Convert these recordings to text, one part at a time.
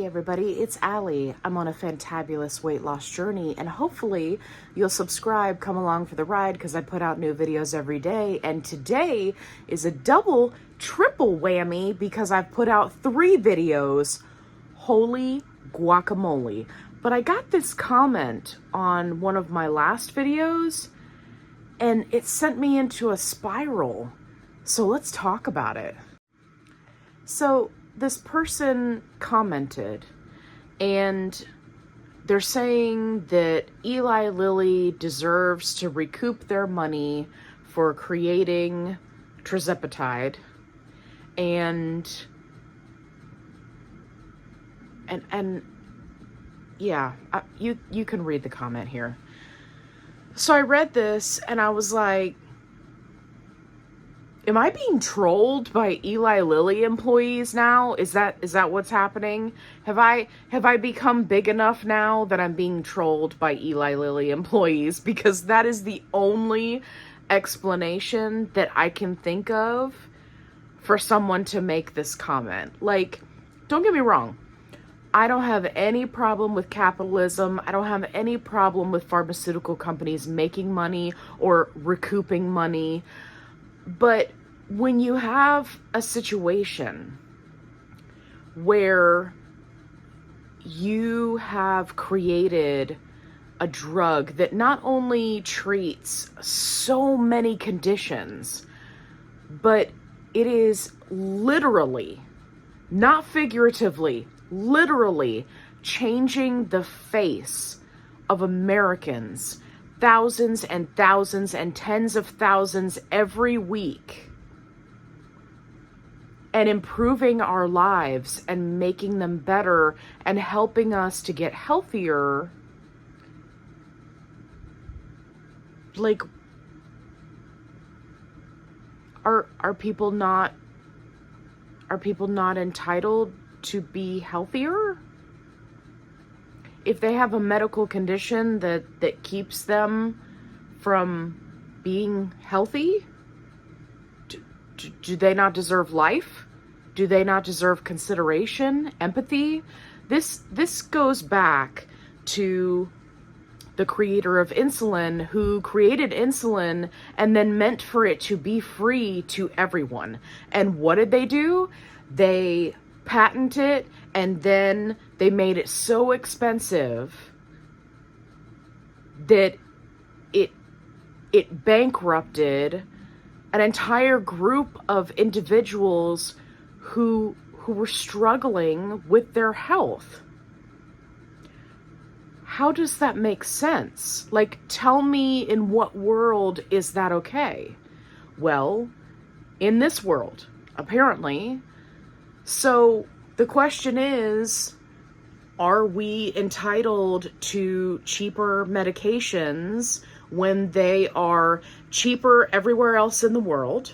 everybody, it's Allie. I'm on a fantabulous weight loss journey, and hopefully you'll subscribe, come along for the ride, because I put out new videos every day. And today is a double, triple whammy because I've put out 3 videos. Holy guacamole. But I got this comment on one of my last videos, and it sent me into a spiral. So let's talk about it. So this person commented, and they're saying that Eli Lilly deserves to recoup their money for creating tirzepatide, and yeah, you can read the comment here. So I read this and I was like, am I being trolled by Eli Lilly employees now? Is that what's happening? Have I become big enough now that I'm being trolled by Eli Lilly employees? Because that is the only explanation that I can think of for someone to make this comment. Like, don't get me wrong. I don't have any problem with capitalism. I don't have any problem with pharmaceutical companies making money or recouping money. But when you have a situation where you have created a drug that not only treats so many conditions, but it is literally, not figuratively, literally changing the face of Americans, thousands and thousands and tens of thousands every week, and improving our lives and making them better and helping us to get healthier. Like, are people not entitled to be healthier? If they have a medical condition that keeps them from being healthy, do they not deserve life? Do they not deserve consideration, empathy? This goes back to the creator of insulin, who created insulin and then meant for it to be free to everyone. And what did they do? They patented it, and then they made it so expensive that it bankrupted an entire group of individuals who were struggling with their health. How does that make sense? Like, tell me, in what world is that okay? Well, in this world, apparently. So the question is, are we entitled to cheaper medications when they are cheaper everywhere else in the world?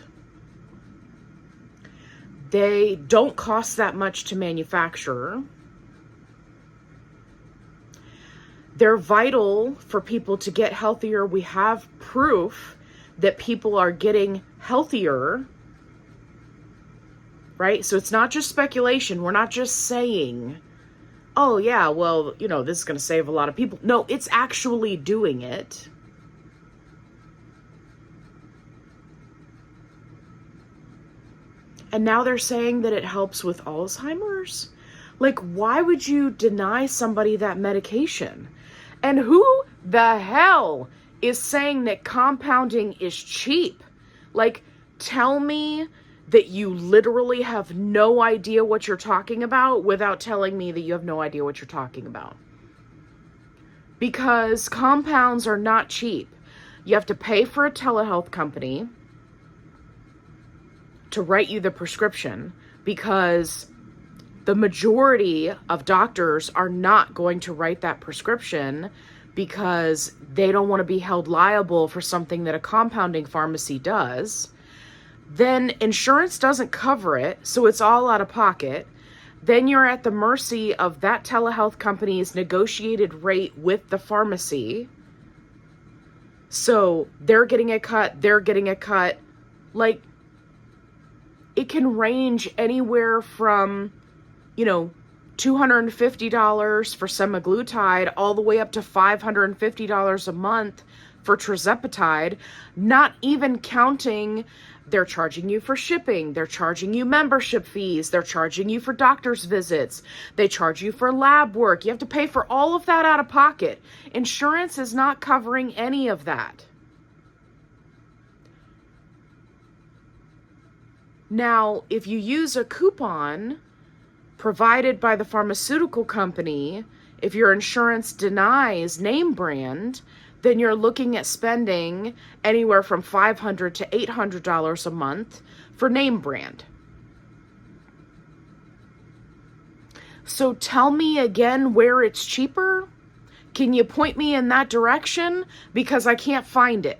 They don't cost that much to manufacture. They're vital for people to get healthier. We have proof that people are getting healthier, right? So it's not just speculation. We're not just saying, oh yeah, well, this is going to save a lot of people. No, it's actually doing it. And now they're saying that it helps with Alzheimer's? Like, why would you deny somebody that medication? And who the hell is saying that compounding is cheap? Like, tell me that you literally have no idea what you're talking about without telling me that you have no idea what you're talking about. Because compounds are not cheap. You have to pay for a telehealth company to write you the prescription, because the majority of doctors are not going to write that prescription because they don't want to be held liable for something that a compounding pharmacy does. Then insurance doesn't cover it, so it's all out of pocket. Then you're at the mercy of that telehealth company's negotiated rate with the pharmacy. So they're getting a cut, Like, it can range anywhere from, $250 for semaglutide, all the way up to $550 a month for tirzepatide, not even counting they're charging you for shipping, they're charging you membership fees, they're charging you for doctor's visits, they charge you for lab work. You have to pay for all of that out of pocket. Insurance is not covering any of that. Now, if you use a coupon provided by the pharmaceutical company, if your insurance denies name brand, then you're looking at spending anywhere from $500 to $800 a month for name brand. So tell me again where it's cheaper. Can you point me in that direction? Because I can't find it.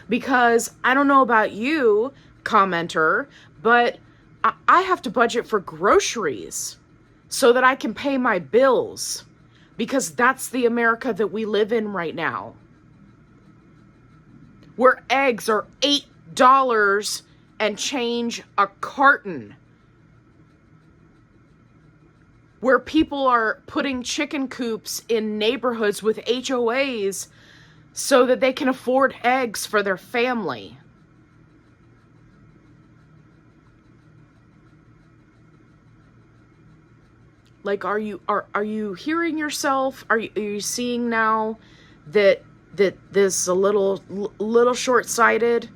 Because I don't know about you, commenter, but I have to budget for groceries so that I can pay my bills. Because that's the America that we live in right now. Where eggs are $8 and change a carton. Where people are putting chicken coops in neighborhoods with HOAs so that they can afford eggs for their family. Like, are you hearing yourself? Are you seeing now that this is a little short-sighted?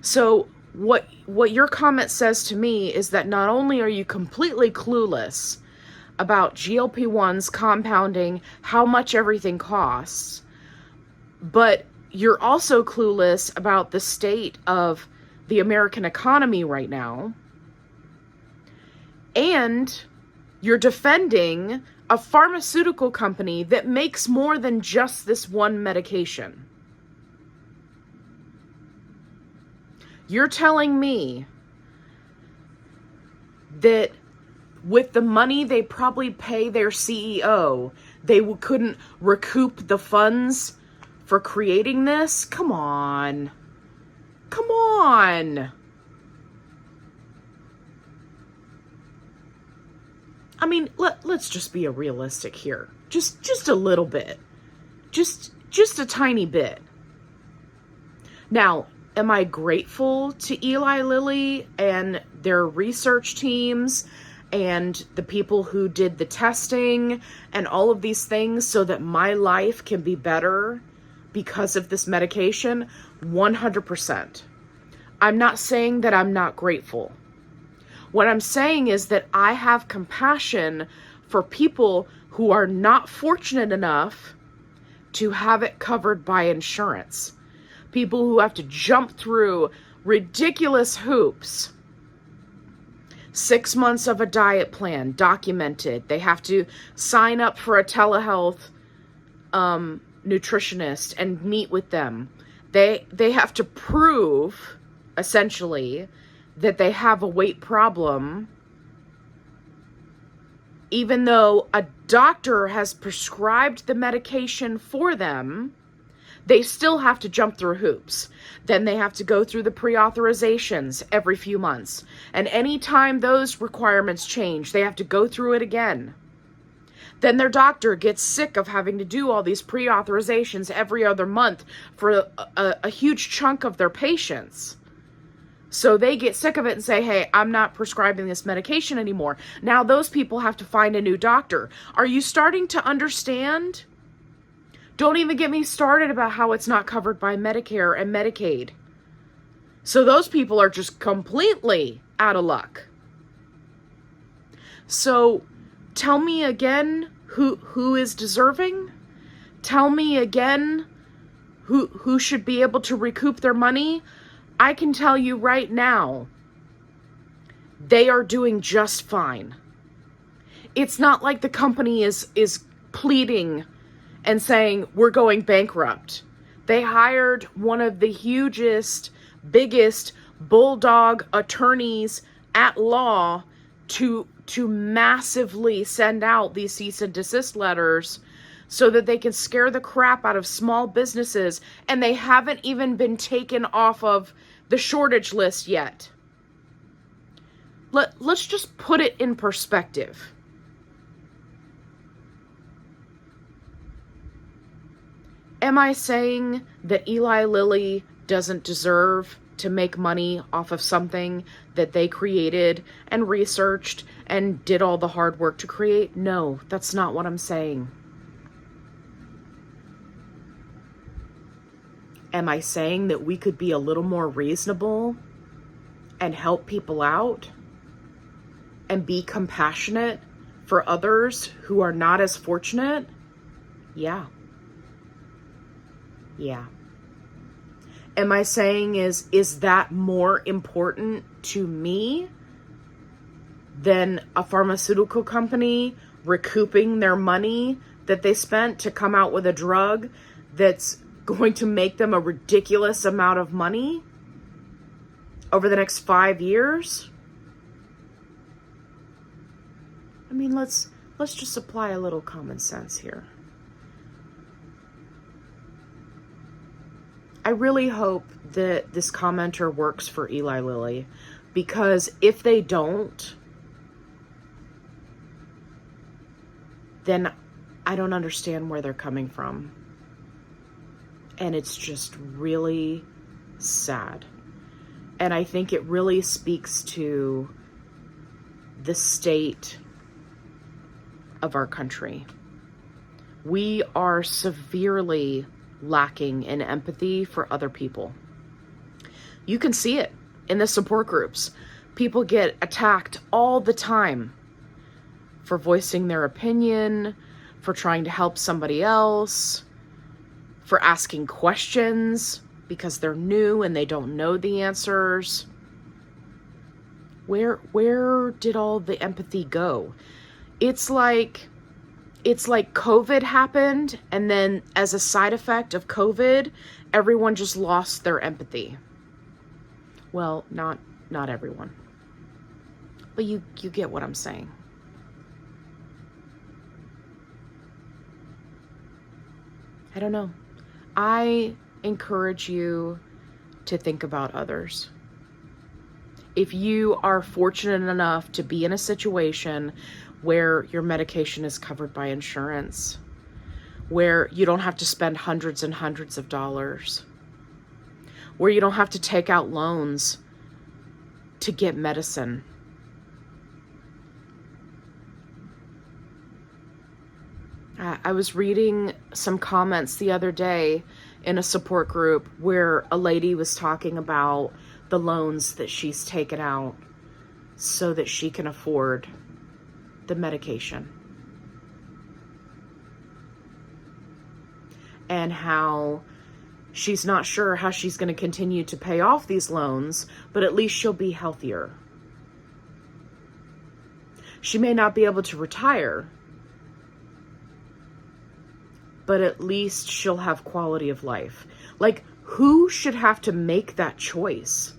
So what your comment says to me is that not only are you completely clueless about GLP-1s compounding, how much everything costs, but you're also clueless about the state of the American economy right now, and you're defending a pharmaceutical company that makes more than just this one medication. You're telling me that with the money they probably pay their CEO, they couldn't recoup the funds for creating this? Come on. Come on. I mean, let's just be realistic here. Just a little bit. Just a tiny bit. Now, am I grateful to Eli Lilly and their research teams and the people who did the testing and all of these things so that my life can be better because of this medication? 100%. I'm not saying that I'm not grateful. What I'm saying is that I have compassion for people who are not fortunate enough to have it covered by insurance. People who have to jump through ridiculous hoops. 6 months of a diet plan, documented. They have to sign up for a telehealth nutritionist and meet with them. They have to prove, essentially, that they have a weight problem, even though a doctor has prescribed the medication for them. They still have to jump through hoops. Then they have to go through the pre-authorizations every few months. And anytime those requirements change, they have to go through it again. Then their doctor gets sick of having to do all these pre-authorizations every other month for a huge chunk of their patients. So they get sick of it and say, hey, I'm not prescribing this medication anymore. Now those people have to find a new doctor. Are you starting to understand? Don't even get me started about how it's not covered by Medicare and Medicaid. So those people are just completely out of luck. So tell me again who is deserving? Tell me again who should be able to recoup their money? I can tell you right now, they are doing just fine. It's not like the company is pleading and saying, we're going bankrupt. They hired one of the hugest, biggest bulldog attorneys at law to massively send out these cease and desist letters so that they can scare the crap out of small businesses, and they haven't even been taken off of the shortage list yet. Let's just put it in perspective. Am I saying that Eli Lilly doesn't deserve to make money off of something that they created and researched and did all the hard work to create? No, that's not what I'm saying. Am I saying that we could be a little more reasonable and help people out and be compassionate for others who are not as fortunate? Yeah. Yeah. Am I saying is that more important to me than a pharmaceutical company recouping their money that they spent to come out with a drug that's going to make them a ridiculous amount of money over the next 5 years? I mean, let's just apply a little common sense here. I really hope that this commenter works for Eli Lilly, because if they don't, then I don't understand where they're coming from. And it's just really sad. And I think it really speaks to the state of our country. We are severely lacking in empathy for other people. You can see it in the support groups. People get attacked all the time for voicing their opinion, for trying to help somebody else, for asking questions because they're new and they don't know the answers. Where did all the empathy go? It's like COVID happened, and then as a side effect of COVID, everyone just lost their empathy. Well, not everyone. But you get what I'm saying. I don't know. I encourage you to think about others. If you are fortunate enough to be in a situation where your medication is covered by insurance, where you don't have to spend hundreds and hundreds of dollars, where you don't have to take out loans to get medicine, I was reading some comments the other day in a support group where a lady was talking about the loans that she's taken out so that she can afford the medication. And how she's not sure how she's going to continue to pay off these loans, but at least she'll be healthier. She may not be able to retire, but at least she'll have quality of life. Like, who should have to make that choice?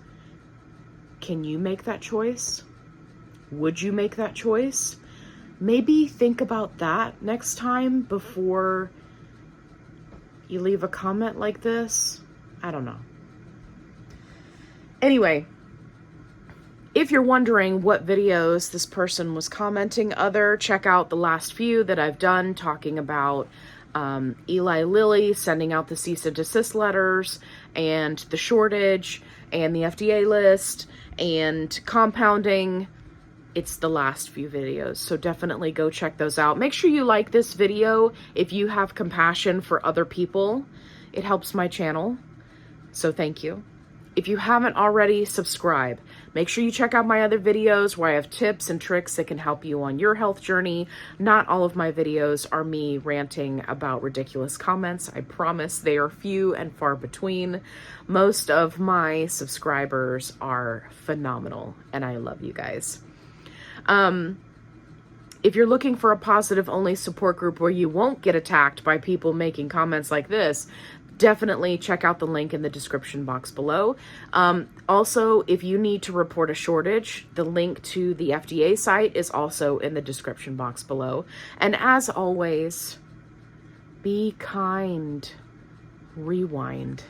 Can you make that choice? Would you make that choice? Maybe think about that next time before you leave a comment like this. I don't know. Anyway, if you're wondering what videos this person was commenting other, check out the last few that I've done talking about Eli Lilly sending out the cease and desist letters, and the shortage, and the FDA list, and compounding. It's the last few videos, so definitely go check those out. Make sure you like this video if you have compassion for other people. It helps my channel, so thank you. If you haven't already, subscribe. Make sure you check out my other videos where I have tips and tricks that can help you on your health journey. Not all of my videos are me ranting about ridiculous comments. I promise they are few and far between. Most of my subscribers are phenomenal, and I love you guys. If you're looking for a positive-only support group where you won't get attacked by people making comments like this, definitely check out the link in the description box below. Also, if you need to report a shortage, the link to the FDA site is also in the description box below. And as always, be kind. Rewind.